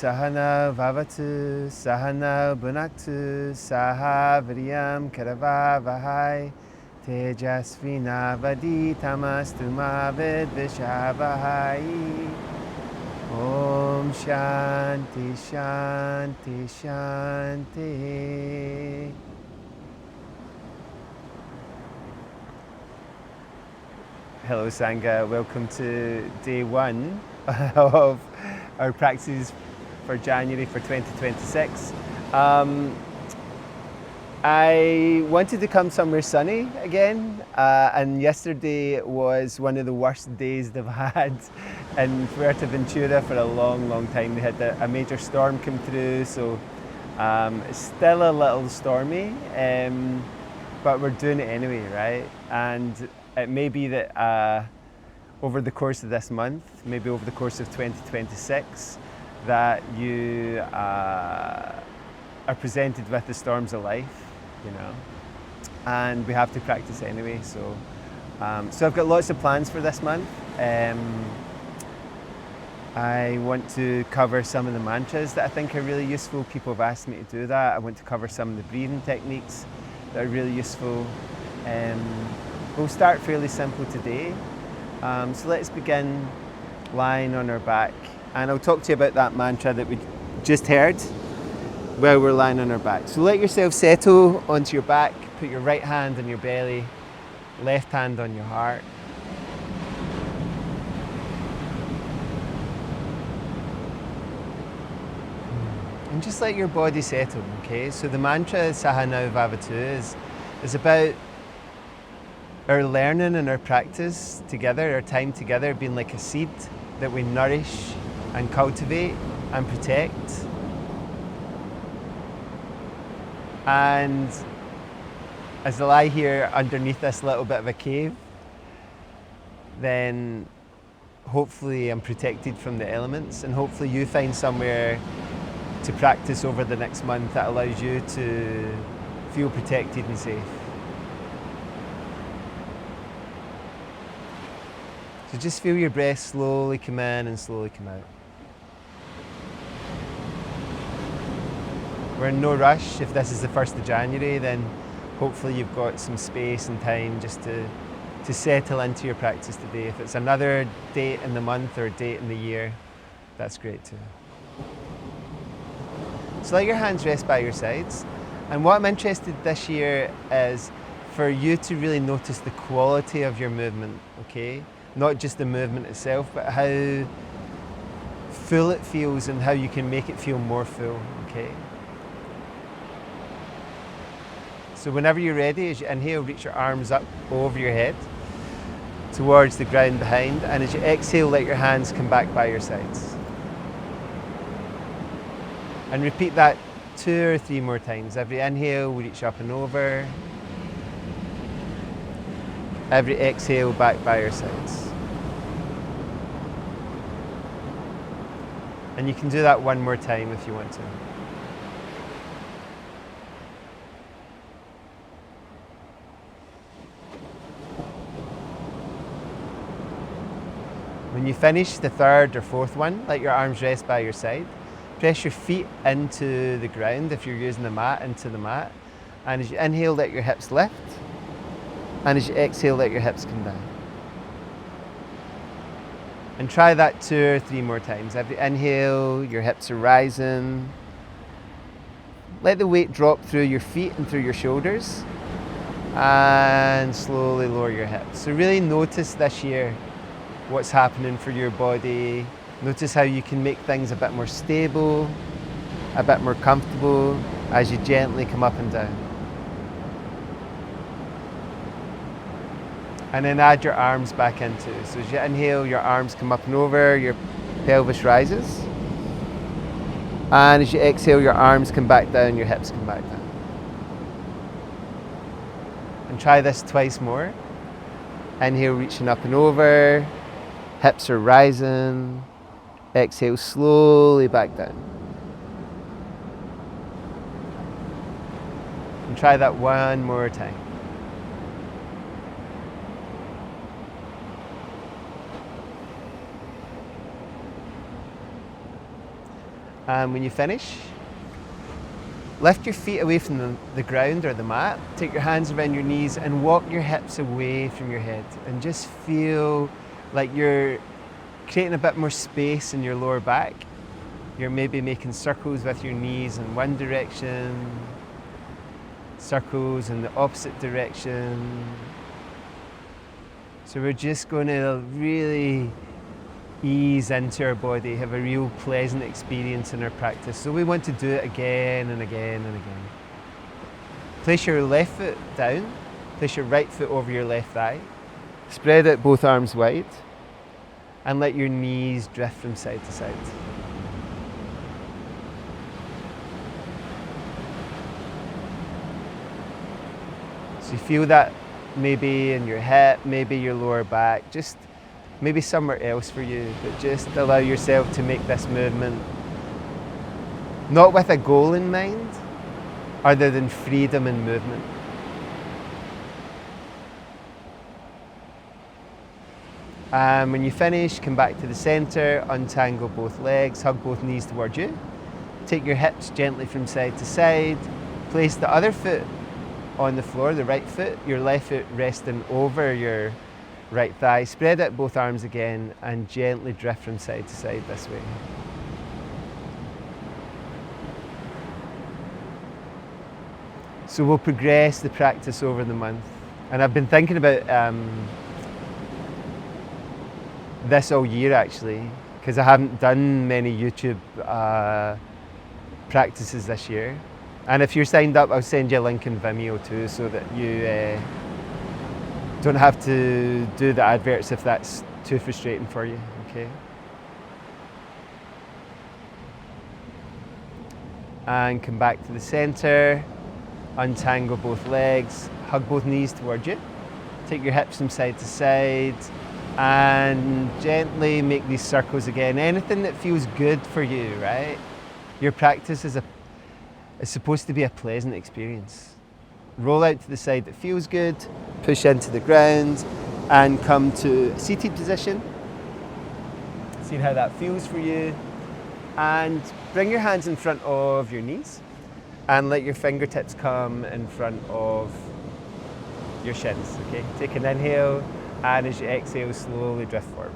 Saha Vavatu, Saha bhunaktu, Saha vīryaṁ karavāvahai, Tejasvināvadhītamastu vidviṣāvahai. Om śāntiḥ, śāntiḥ, śāntiḥ. Hello Sangha, welcome to day one of our practices for January for 2026. I wanted to come somewhere sunny again, and yesterday was one of the worst days they've had in Fuerteventura for a long time. They had a major storm come through, so it's still a little stormy, but we're doing it anyway, right? And it may be that over the course of this month, maybe over the course of 2026, that you are presented with the storms of life, you know, and we have to practice anyway. So I've got lots of plans for this month. I want to cover some of the mantras that I think are really useful. People have asked me to do that. I want to cover some of the breathing techniques that are really useful. We'll start fairly simple today. So let's begin lying on our back. And I'll talk to you about that mantra that we just heard while we're lying on our back. So let yourself settle onto your back. Put your right hand on your belly, left hand on your heart. And just let your body settle, okay? So the mantra Saha Vavatu is about our learning and our practice together, our time together being like a seed that we nourish and cultivate and protect. And as I lie here underneath this little bit of a cave, then hopefully I'm protected from the elements, and hopefully you find somewhere to practice over the next month that allows you to feel protected and safe. So just feel your breath slowly come in and slowly come out. We're in no rush. If this is the 1st of January, then hopefully you've got some space and time just to settle into your practice today. If it's another date in the month or a date in the year, that's great too. So let your hands rest by your sides. And what I'm interested this year is for you to really notice the quality of your movement, okay? Not just the movement itself, but how full it feels and how you can make it feel more full, okay? So whenever you're ready, as you inhale, reach your arms up over your head towards the ground behind, and as you exhale, let your hands come back by your sides. And repeat that 2 or 3 more times. Every inhale, we reach up and over. Every exhale, back by your sides. And you can do that one more time if you want to. When you finish the 3rd or 4th one, let your arms rest by your side. Press your feet into the ground if you're using the mat, into the mat. And as you inhale, let your hips lift. And as you exhale, let your hips come down. And try that 2 or 3 more times. Every inhale, your hips are rising. Let the weight drop through your feet and through your shoulders. And slowly lower your hips. So really notice this year what's happening for your body. Notice how you can make things a bit more stable, a bit more comfortable as you gently come up and down. And then add your arms back into. So as you inhale, your arms come up and over, your pelvis rises. And as you exhale, your arms come back down, your hips come back down. And try this twice more. Inhale, reaching up and over, hips are rising. Exhale, slowly back down. And try that one more time. And when you finish, lift your feet away from the ground or the mat. Take your hands around your knees and walk your hips away from your head. And just feel like you're creating a bit more space in your lower back. You're maybe making circles with your knees in one direction, circles in the opposite direction. So we're just going to really ease into our body, have a real pleasant experience in our practice. So we want to do it again and again and again. Place your left foot down, place your right foot over your left thigh, spread out both arms wide, and let your knees drift from side to side. So you feel that maybe in your hip, maybe your lower back, just maybe somewhere else for you, but just allow yourself to make this movement not with a goal in mind, other than freedom and movement. And when you finish, come back to the center, untangle both legs, hug both knees towards you. Take your hips gently from side to side. Place the other foot on the floor, the right foot, your left foot resting over your right thigh. Spread out both arms again and gently drift from side to side this way. So we'll progress the practice over the month. And I've been thinking about this all year actually, because I haven't done many YouTube practices this year. And if you're signed up, I'll send you a link in Vimeo too, so that you don't have to do the adverts if that's too frustrating for you, okay? And come back to the center, untangle both legs, hug both knees towards you. Take your hips from side to side and gently make these circles again. Anything that feels good for you, right? Your practice is supposed to be a pleasant experience. Roll out to the side that feels good, push into the ground and come to a seated position. See how that feels for you. And bring your hands in front of your knees and let your fingertips come in front of your shins, okay? Take an inhale and as you exhale, slowly drift forward.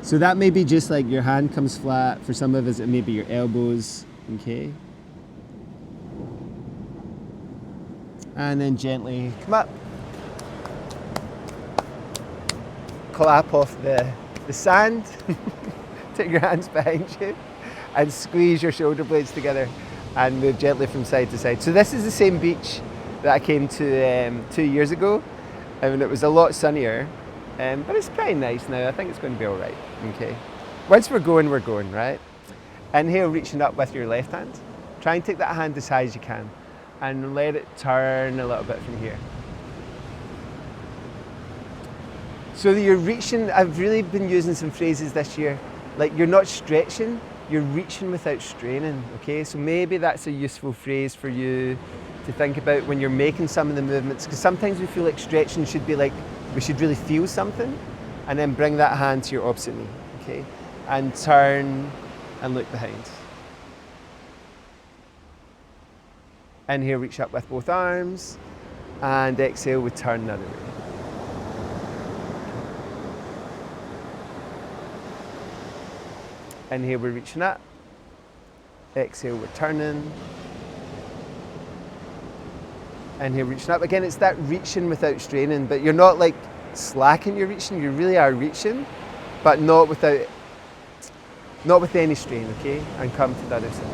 So that may be just like your hand comes flat. For some of us, it may be your elbows, okay? And then gently come up. Clap off the sand. Take your hands behind you and squeeze your shoulder blades together and move gently from side to side. So this is the same beach that I came to 2 years ago. I mean, it was a lot sunnier, but it's pretty nice now. I think it's going to be all right, okay? Once we're going, right? Inhale, reaching up with your left hand. Try and take that hand as high as you can and let it turn a little bit from here. So that you're reaching, I've really been using some phrases this year, like you're not stretching, you're reaching without straining, okay? So maybe that's a useful phrase for you to think about when you're making some of the movements, because sometimes we feel like stretching should be like, we should really feel something, and then bring that hand to your opposite knee, okay? And turn and look behind. Inhale, reach up with both arms, and exhale, we turn the other way. Inhale, we're reaching up. Exhale, we're turning. Inhale, reaching up. Again, it's that reaching without straining, but you're not like slacking your reaching, you really are reaching, but not with any strain, okay? And come to the other side.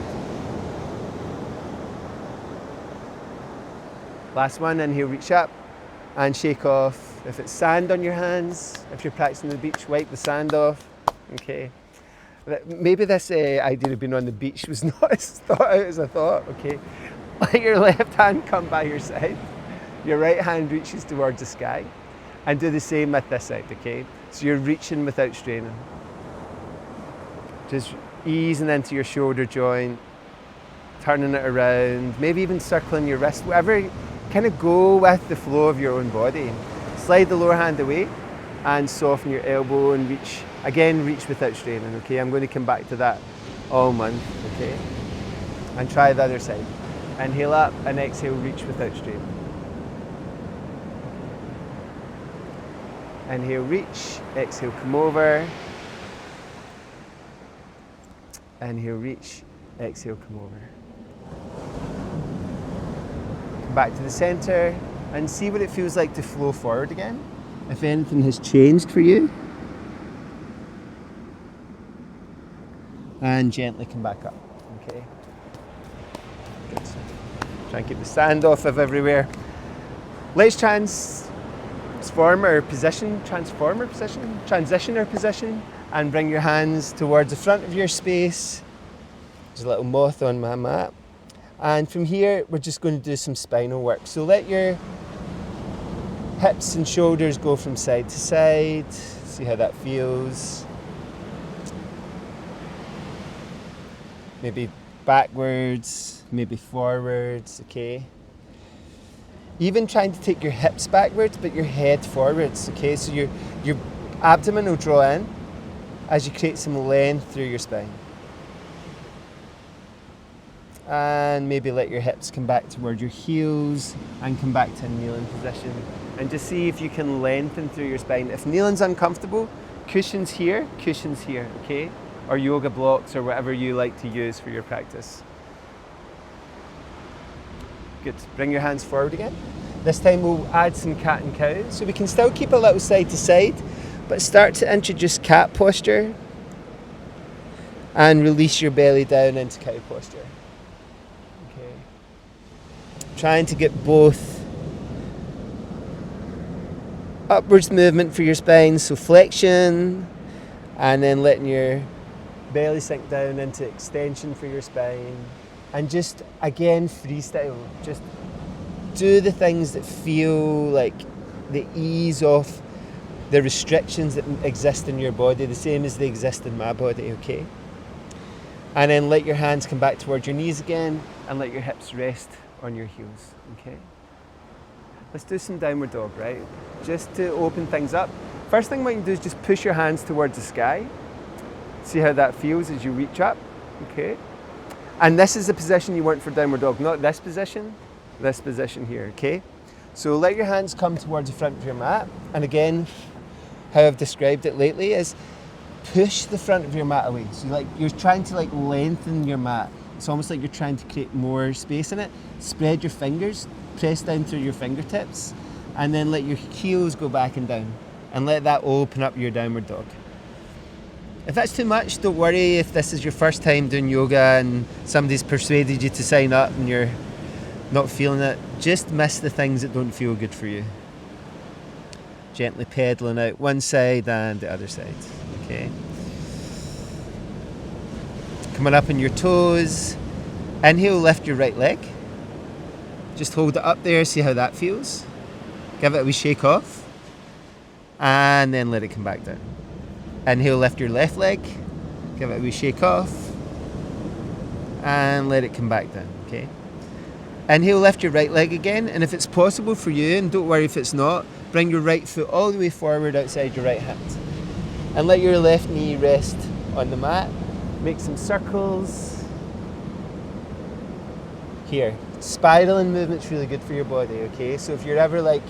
Last one, inhale, reach up and shake off. If it's sand on your hands, if you're practicing on the beach, wipe the sand off, okay? Maybe this idea of being on the beach was not as thought out as I thought, okay? Let your left hand come by your side, your right hand reaches towards the sky, and do the same with this side, okay? So you're reaching without straining. Just easing into your shoulder joint, turning it around, maybe even circling your wrist, whatever, kind of go with the flow of your own body. Slide the lower hand away and soften your elbow and reach Again, reach without straining, okay? I'm going to come back to that all month, okay? And try the other side. Inhale up and exhale, reach without straining. Inhale, reach, exhale, come over. Inhale, reach, exhale, come over. Come back to the center and see what it feels like to flow forward again. If anything has changed for you. And gently come back up, okay? Good. Try and keep the sand off of everywhere. Let's transition our position, and bring your hands towards the front of your space. There's a little moth on my mat. And from here, we're just going to do some spinal work. So let your hips and shoulders go from side to side. See how that feels. Maybe backwards, maybe forwards, okay? Even trying to take your hips backwards, but your head forwards, okay? So your abdomen will draw in as you create some length through your spine. And maybe let your hips come back toward your heels and come back to a kneeling position. And just see if you can lengthen through your spine. If kneeling's uncomfortable, cushions here, okay? Or yoga blocks or whatever you like to use for your practice. Good. Bring your hands forward again. This time we'll add some cat and cow. So we can still keep a little side to side, but start to introduce cat posture and release your belly down into cow posture. Okay. Trying to get both upwards movement for your spine, so flexion, and then letting your belly sink down into extension for your spine. And just, again, freestyle. Just do the things that feel like the ease of the restrictions that exist in your body, the same as they exist in my body, okay? And then let your hands come back towards your knees again and let your hips rest on your heels, okay? Let's do some downward dog, right? Just to open things up. First thing what you can do is just push your hands towards the sky. See how that feels as you reach up, okay? And this is the position you want for downward dog, not this position here, okay? So let your hands come towards the front of your mat. And again, how I've described it lately is push the front of your mat away. So you're trying to lengthen your mat. It's almost like you're trying to create more space in it. Spread your fingers, press down through your fingertips, and then let your heels go back and down. And let that open up your downward dog. If that's too much, don't worry. If this is your first time doing yoga and somebody's persuaded you to sign up and you're not feeling it, just miss the things that don't feel good for you. Gently pedaling out one side and the other side, okay? Coming up on your toes. Inhale, lift your right leg. Just hold it up there, see how that feels. Give it a wee shake off. And then let it come back down. Inhale, lift your left leg, give it a wee shake off, and let it come back down, okay? Inhale, lift your right leg again, and if it's possible for you, and don't worry if it's not, bring your right foot all the way forward outside your right hand. And let your left knee rest on the mat. Make some circles. Here, spiraling movement's really good for your body, okay? So if you're ever like,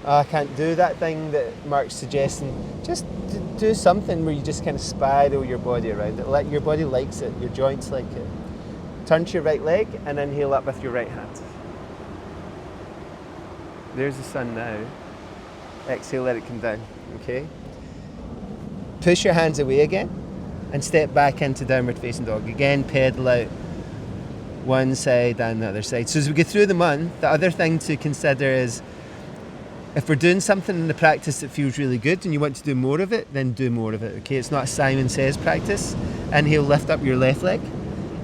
oh, I can't do that thing that Mark's suggesting, just do something where you just kind of spiral your body around it. Your body likes it, your joints like it. Turn to your right leg and inhale up with your right hand. There's the sun now. Exhale, let it come down, okay? Push your hands away again and step back into downward facing dog. Again, pedal out one side and the other side. So as we go through the month, the other thing to consider is if we're doing something in the practice that feels really good and you want to do more of it, then do more of it, okay? It's not a Simon Says practice. Inhale, lift up your left leg.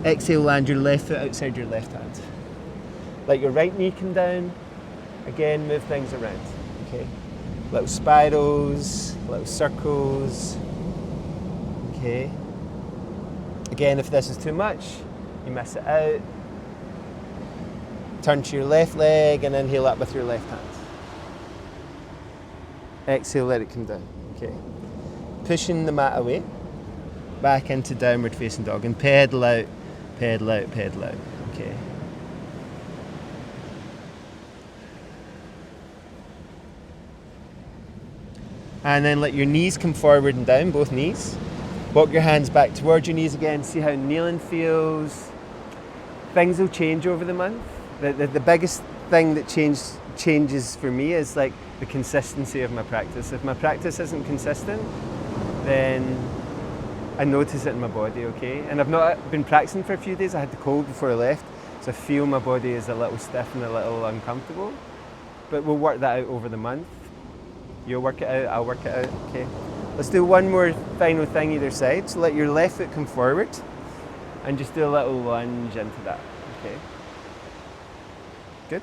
Exhale, land your left foot outside your left hand. Let your right knee come down. Again, move things around, okay? Little spirals, little circles, okay? Again, if this is too much, you miss it out. Turn to your left leg and inhale up with your left hand. Exhale, let it come down, okay? pushing the mat away, back into downward facing dog, and pedal out, pedal out, pedal out. Okay. And then let your knees come forward and down, both knees. Walk your hands back towards your knees again. See how kneeling feels. Things will change over the month. The biggest thing that changes for me is like the consistency of my practice. If my practice isn't consistent, then I notice it in my body, okay? And I've not been practicing for a few days. I had the cold before I left, so I feel my body is a little stiff and a little uncomfortable. But we'll work that out over the month. You'll work it out, I'll work it out, okay? Let's do one more final thing either side. So let your left foot come forward and just do a little lunge into that, okay? Good.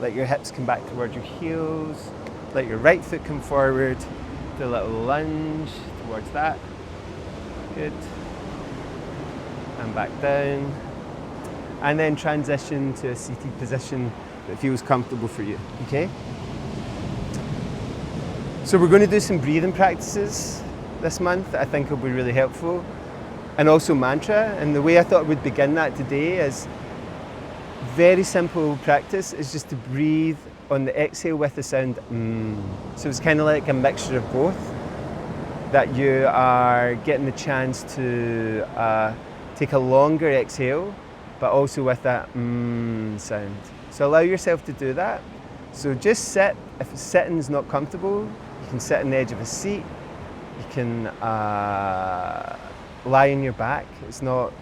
Let your hips come back towards your heels. Let your right foot come forward. Do a little lunge towards that. Good. And back down. And then transition to a seated position that feels comfortable for you, okay? So we're going to do some breathing practices this month that I think will be really helpful. And also mantra. And the way I thought we'd begin that today is very simple practice is just to breathe on the exhale with the sound mm. So it's kind of like a mixture of both, that you are getting the chance to take a longer exhale, but also with that sound. So allow yourself to do that. So just sit. If sitting's not comfortable, you can sit on the edge of a seat. You can lie on your back. It's not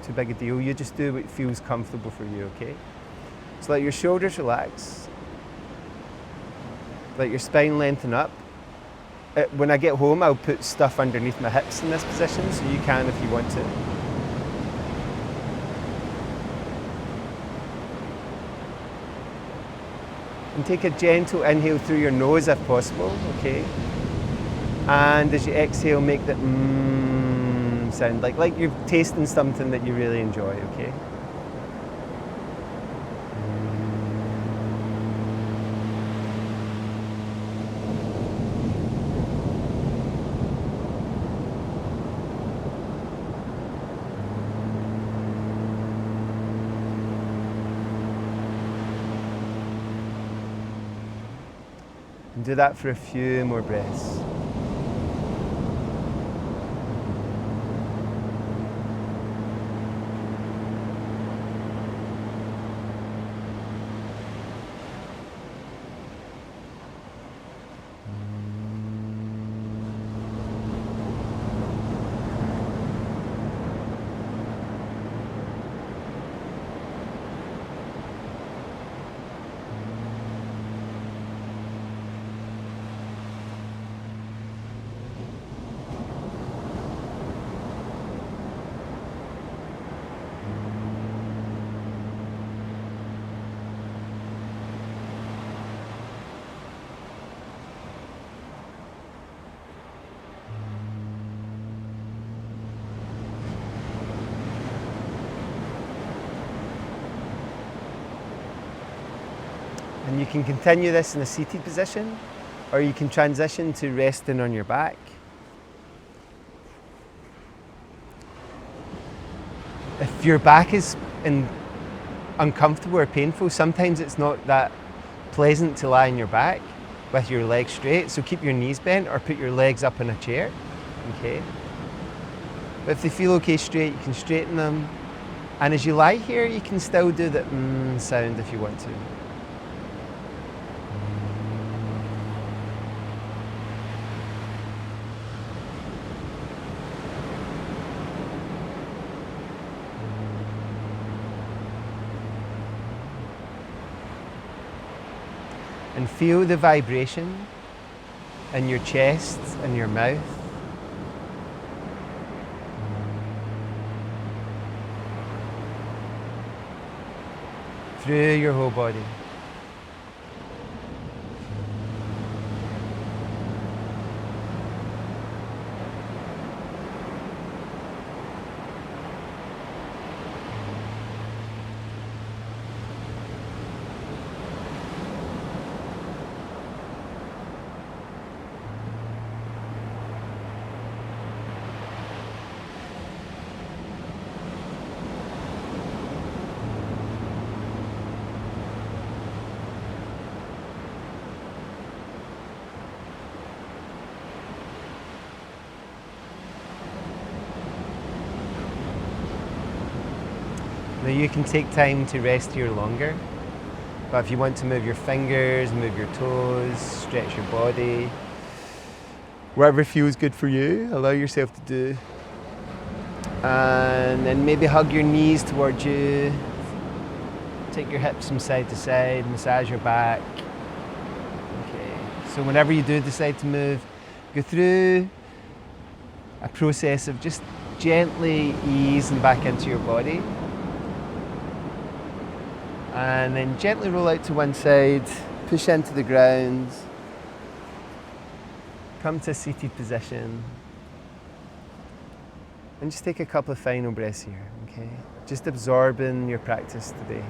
too big a deal. You just do what feels comfortable for you, okay? So let your shoulders relax. Let your spine lengthen up. When I get home, I'll put stuff underneath my hips in this position, so you can if you want to. And take a gentle inhale through your nose if possible, okay? And as you exhale, make the sound, like you're tasting something that you really enjoy, okay? And do that for a few more breaths. And you can continue this in a seated position, or you can transition to resting on your back. If your back is uncomfortable or painful, sometimes it's not that pleasant to lie on your back with your legs straight, so keep your knees bent or put your legs up in a chair, okay? But if they feel okay straight, you can straighten them. And as you lie here, you can still do the sound if you want to. And feel the vibration in your chest and your mouth. Through your whole body. Now you can take time to rest here longer, but if you want to move your fingers, move your toes, stretch your body, whatever feels good for you, allow yourself to do. And then maybe hug your knees towards you, take your hips from side to side, massage your back. Okay, so whenever you do decide to move, go through a process of just gently easing back into your body. And then gently roll out to one side, push into the ground, come to a seated position, and just take a couple of final breaths here, okay? Just absorbing your practice today.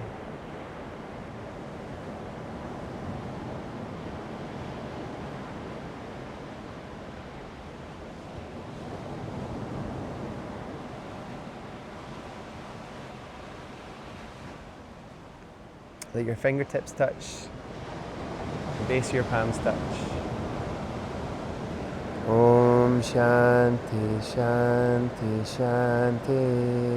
Let your fingertips touch, the base of your palms touch. Om Shanti Shanti Shanti.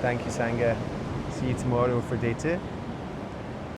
Thank you, Sangha. See you tomorrow for day 2.